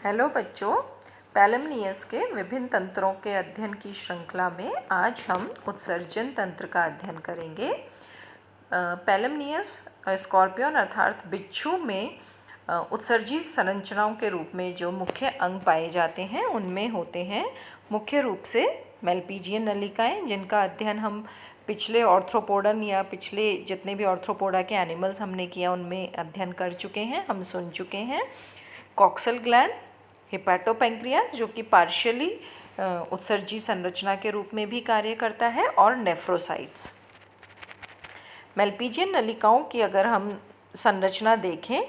Hello बच्चों, पैलिमनियस के विभिन्न तंत्रों के अध्ययन की श्रृंखला में आज हम उत्सर्जन तंत्र का अध्ययन करेंगे। पैलिमनियस स्कॉर्पियन अर्थात बिच्छू में उत्सर्जी संरचनाओं के रूप में जो मुख्य अंग पाए जाते हैं उनमें होते हैं मुख्य रूप से मेलपीजियन नलिकाएं, जिनका अध्ययन हम पिछले ऑर्थ्रोपोडन या पिछले जितने भी ऑर्थ्रोपोडा के एनिमल्स हमने किया उनमें अध्ययन कर चुके हैं, हम सुन चुके हैं। कॉक्सल ग्लैंड, हेपेटोपेंक्रियास जो कि पार्शियली उत्सर्जी संरचना के रूप में भी कार्य करता है, और नेफ्रोसाइट्स। मेलपीजियन नलिकाओं की अगर हम संरचना देखें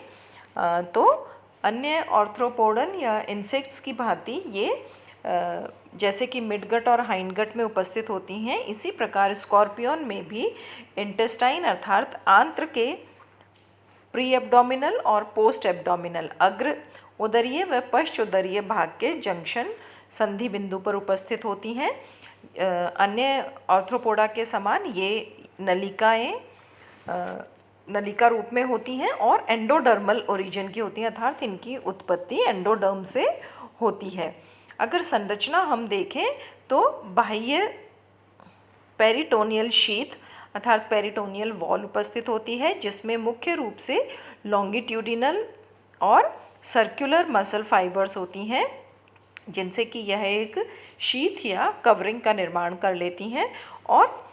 तो अन्य ऑर्थ्रोपोडन या इंसेक्ट्स की भांति ये जैसे कि मिडगट और हाइंडगट में उपस्थित होती हैं, इसी प्रकार स्कॉर्पियन में भी इंटेस्टाइन अर्थात आंत्र के प्री एब्डोमिनल और पोस्ट एब्डोमिनल अग्र उदरीय व पश्च उदरीय भाग के जंक्शन संधि बिंदु पर उपस्थित होती हैं। अन्य ऑर्थ्रोपोडा के समान ये नलिकाएं नलिका रूप में होती हैं और एंडोडर्मल ओरिजिन की होती हैं, अर्थात इनकी उत्पत्ति एंडोडर्म से होती है। अगर संरचना हम देखें तो बाह्य पेरिटोनियल शीथ अर्थात पेरिटोनियल वॉल उपस्थित होती है, जिसमें मुख्य रूप से लॉन्गिट्यूडिनल और सर्कुलर मसल फाइबर्स होती हैं, जिनसे कि यह एक शीथ या कवरिंग का निर्माण कर लेती हैं। और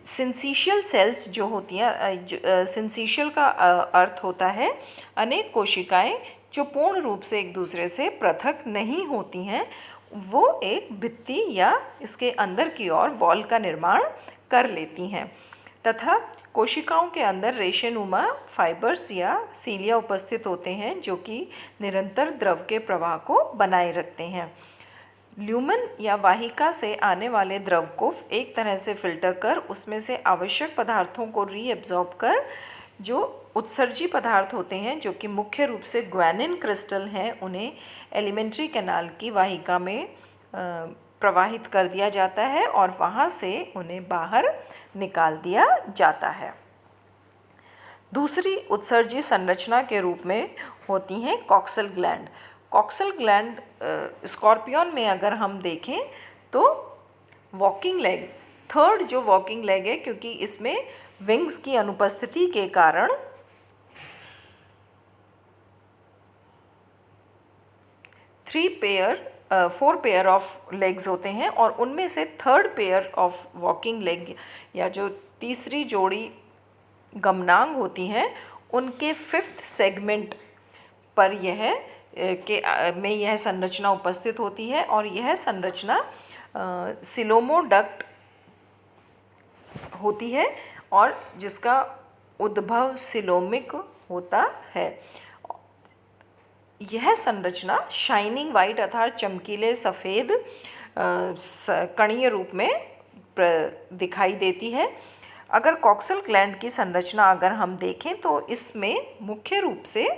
सिंसिशियल सेल्स जो होती हैं, सिंसिशियल का अर्थ होता है अनेक कोशिकाएं जो पूर्ण रूप से एक दूसरे से पृथक नहीं होती हैं, वो एक भित्ति या इसके अंदर की ओर वॉल का निर्माण कर लेती हैं, तथा कोशिकाओं के अंदर रेशेनुमा फाइबर्स या सीलिया उपस्थित होते हैं जो कि निरंतर द्रव के प्रवाह को बनाए रखते हैं। ल्यूमन या वाहिका से आने वाले द्रव को एक तरह से फिल्टर कर उसमें से आवश्यक पदार्थों को रीएब्जॉर्ब कर जो उत्सर्जी पदार्थ होते हैं, जो कि मुख्य रूप से ग्वानिन क्रिस्टल हैं, उन्हें एलिमेंट्री कैनाल की वाहिका में प्रवाहित कर दिया जाता है और वहाँ से उन्हें बाहर निकाल दिया जाता है। दूसरी उत्सर्जी संरचना के रूप में होती हैं coxal gland. Coxal gland scorpion में अगर हम देखें तो वॉकिंग लेग, थर्ड जो वॉकिंग लेग है, क्योंकि इसमें विंग्स की अनुपस्थिति के कारण फोर पेयर ऑफ लेग्स होते हैं, और उनमें से third pair of walking leg या जो तीसरी जोड़ी गमनांग होती हैं, उनके फिफ्थ सेगमेंट पर यह संरचना उपस्थित होती है, और यह संरचना सिलोमोडक्ट होती है और जिसका उद्भव सिलोमिक होता है। यह संरचना शाइनिंग वाइट अर्थात चमकीले सफ़ेद कणीय रूप में दिखाई देती है। अगर कॉक्सल ग्लैंड की संरचना अगर हम देखें तो इसमें मुख्य रूप से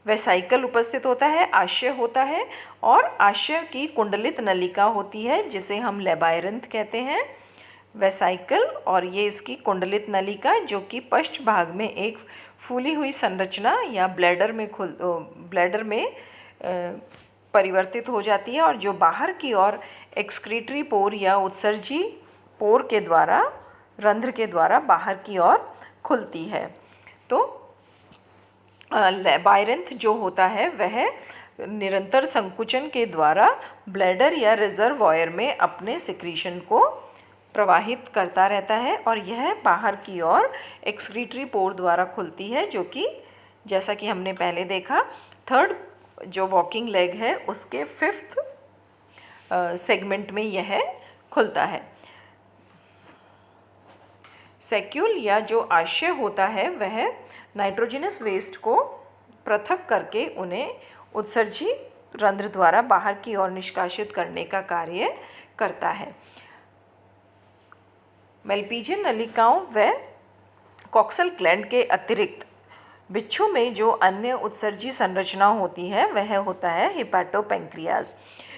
वेसाइकल उपस्थित होता है, आशय होता है, और आशय की कुंडलित नलिका होती है जिसे हम लेबायरिंथ कहते हैं। वेसाइकल और ये इसकी कुंडलित नलिका जो कि पश्च भाग में एक फूली हुई संरचना या ब्लैडर में परिवर्तित हो जाती है, और जो बाहर की ओर एक्सक्रीटरी पोर या उत्सर्जी पोर के द्वारा रंध्र के द्वारा बाहर की ओर खुलती है। तो लेबायरिंथ जो होता है वह निरंतर संकुचन के द्वारा ब्लैडर या रिजर्वॉयर में अपने सिक्रीशन को प्रवाहित करता रहता है, और यह बाहर की ओर एक्सक्रीटरी पोर द्वारा खुलती है, जो कि जैसा कि हमने पहले देखा थर्ड जो वॉकिंग लेग है उसके फिफ्थ सेगमेंट में यह खुलता है। सैक्यूल या जो आशय होता है वह नाइट्रोजनस वेस्ट को पृथक करके उन्हें उत्सर्जी रंध्र द्वारा बाहर की ओर निष्कासित करने का कार्य करता है। मेलपीजियन नलिकाओं व कॉक्सल ग्लैंड के अतिरिक्त बिच्छू में जो अन्य उत्सर्जी संरचना होती है वह होता है हेपेटोपेंक्रियाज।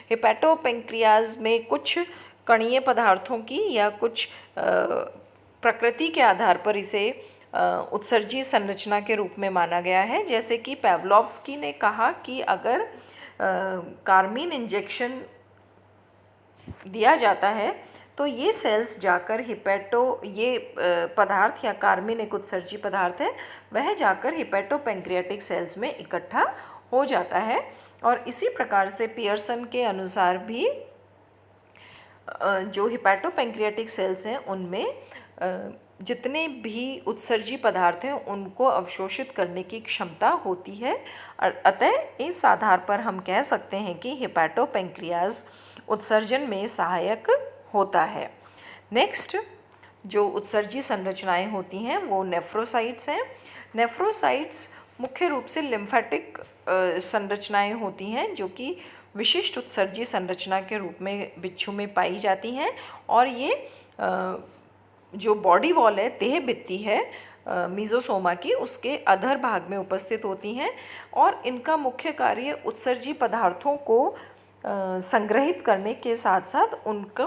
हेपेटोपेंक्रियाज में कुछ कणीय पदार्थों की या कुछ प्रकृति के आधार पर इसे उत्सर्जी संरचना के रूप में माना गया है। जैसे कि पेवलोव्स्की ने कहा कि अगर कार्मिन इंजेक्शन दिया जाता है तो ये सेल्स जाकर ये पदार्थ या कार्मिन एक उत्सर्जी पदार्थ है, वह जाकर हिपैटोपैंक्रियाटिक सेल्स में इकट्ठा हो जाता है। और इसी प्रकार से पियर्सन के अनुसार भी जो हिपैटोपैंक्रियाटिक सेल्स हैं उनमें जितने भी उत्सर्जी पदार्थ हैं उनको अवशोषित करने की क्षमता होती है। अतः इस आधार पर हम कह सकते हैं कि हिपैटोपैंक्रियाज उत्सर्जन में सहायक होता है। नेक्स्ट जो उत्सर्जी संरचनाएं होती हैं वो नेफ्रोसाइट्स हैं। नेफ्रोसाइट्स मुख्य रूप से लिम्फेटिक संरचनाएं होती हैं जो कि विशिष्ट उत्सर्जी संरचना के रूप में बिच्छू में पाई जाती हैं। और ये जो बॉडी वॉल है, देह भित्ति है मीजोसोमा की, उसके अधर भाग में उपस्थित होती हैं और इनका मुख्य कार्य उत्सर्जी पदार्थों को संग्रहित करने के साथ साथ उनको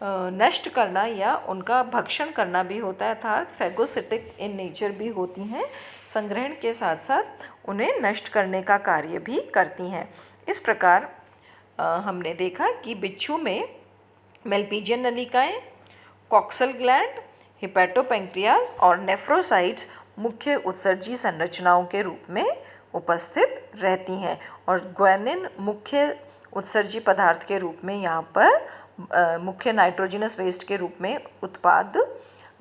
नष्ट करना या उनका भक्षण करना भी होता है, अर्थात फैगोसिटिक इन नेचर भी होती हैं। संग्रहण के साथ साथ उन्हें नष्ट करने का कार्य भी करती हैं। इस प्रकार हमने देखा कि बिच्छू में मेलपीजियन नलिकाएं, कॉक्सल ग्लैंड, हिपैटोपैंक्रियाज और नेफ्रोसाइट्स मुख्य उत्सर्जी संरचनाओं के रूप में उपस्थित रहती हैं और ग्वानिन मुख्य उत्सर्जी पदार्थ के रूप में यहाँ पर मुख्य नाइट्रोजनस वेस्ट के रूप में उत्पाद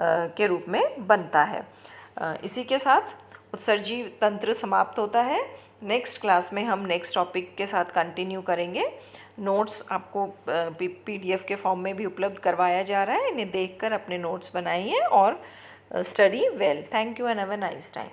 के रूप में बनता है। इसी के साथ उत्सर्जी तंत्र समाप्त होता है। नेक्स्ट क्लास में हम नेक्स्ट टॉपिक के साथ कंटिन्यू करेंगे। नोट्स आपको PDF के फॉर्म में भी उपलब्ध करवाया जा रहा है। इन्हें देखकर अपने नोट्स बनाइए और study well. Thank you and have a nice time.